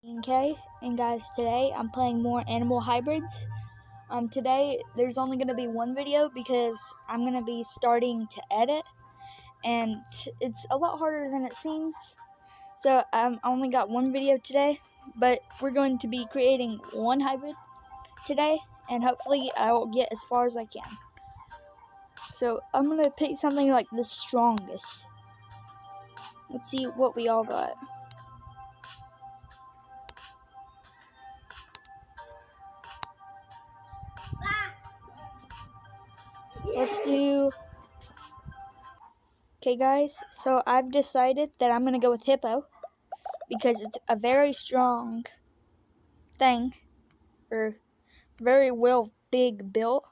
Okay, and guys, today I'm playing more animal hybrids. Today there's only going to be one video because I'm going to be starting to edit, and it's a lot harder than it seems. So I only got one video today, but we're going to be creating one hybrid today, and hopefully I will get as far as I can. So I'm going to pick something like the strongest. Let's see what we all got. Let's do... Okay guys, so I've decided that I'm going to go with hippo because it's a very strong thing, or very well big built.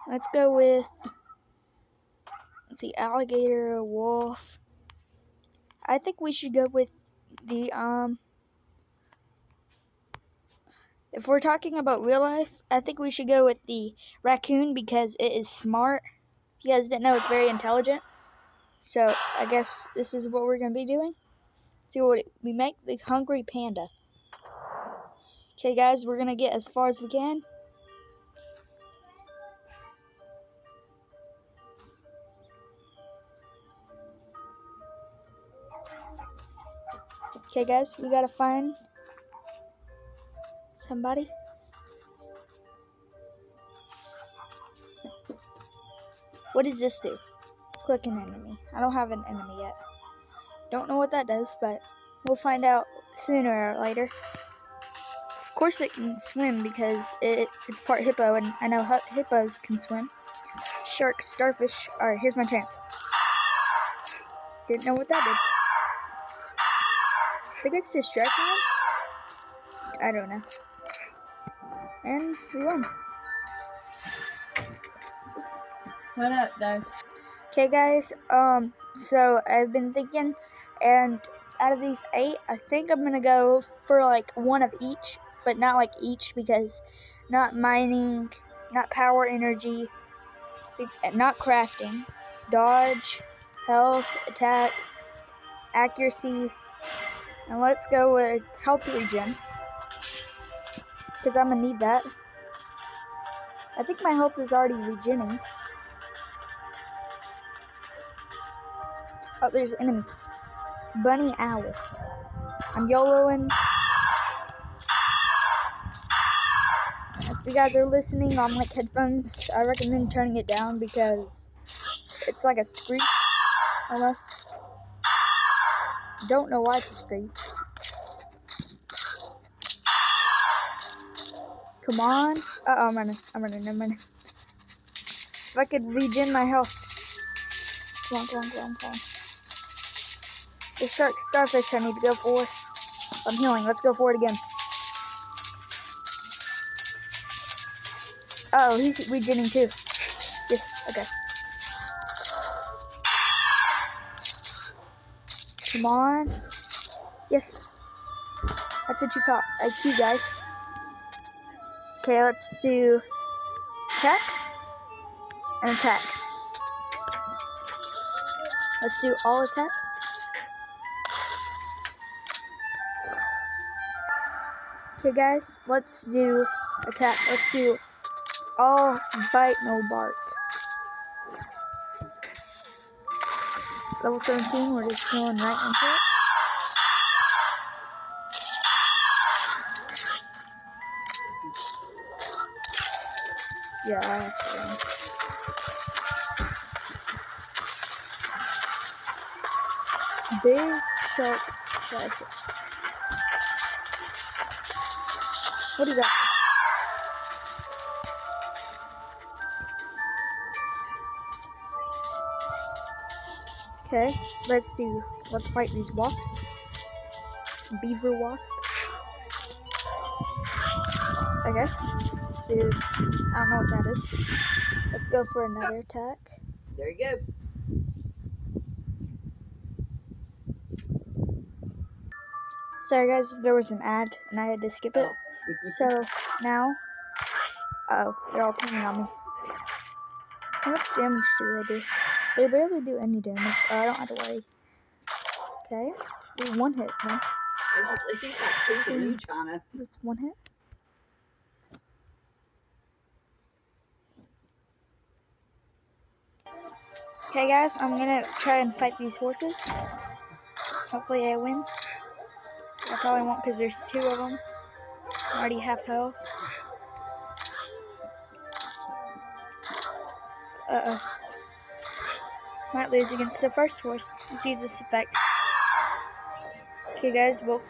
Let's go with, let's see, alligator, wolf. I think we should go with the, if we're talking about real life, I think we should go with the raccoon because it is smart. If you guys didn't know, it's very intelligent. So I guess this is what we're going to be doing. See what we make, the hungry panda. Okay guys, we're going to get as far as we can. Okay guys, we gotta find somebody. What does this do? Click an enemy. I don't have an enemy yet. Don't know what that does, but we'll find out sooner or later. Of course it can swim because it's part hippo, and I know hippos can swim. Shark, starfish. Alright, here's my chance. Didn't know what that did. I think it's distracting him? I don't know. And we won. What up, though? Okay, guys. So I've been thinking, and out of these 8, I think I'm gonna go for like one of each, but not like each because not mining, not power energy, not crafting, dodge, health, attack, accuracy, and let's go with health regen because I'm gonna need that. I think my health is already regening. Oh, there's an enemy. Bunny owl. I'm YOLOing. If you guys are listening on like headphones, I recommend turning it down because it's like a screech almost. Don't know why it's a screech. Come on. Uh-oh, I'm running. I'm running. If I could regen my health. Come on. The shark, starfish I need to go for. I'm healing. Let's go for it again. Uh-oh, he's regening too. Yes, okay. Come on. Yes. That's what you call IQ, guys. Okay, let's do attack and attack. Let's do all attack. Okay, guys, let's do attack. Let's do all bite, no bark. Level 17, we're just going right into it. Yeah, I have to run. Big shark starfish. What is that? Okay, let's fight these wasps. Beaver wasp. Okay, let's do, I don't know what that is. Let's go for another attack. There you go. Sorry guys, there was an ad and I had to skip it. So now, uh-oh, they're all turning on me. How much damage do they do? They barely do any damage. Oh, I don't have to worry. Okay, do one hit then. He's like teasing you, China. That's one hit. Okay, guys, I'm gonna try and fight these horses. Hopefully, I win. I probably won't because there's 2 of them. I'm already half health. Uh-oh. Might lose against the first horse. Let's use this effect. Okay, guys, well,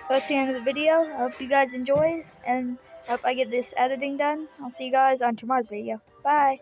that's the end of the video. I hope you guys enjoyed, and I hope I get this editing done. I'll see you guys on tomorrow's video. Bye!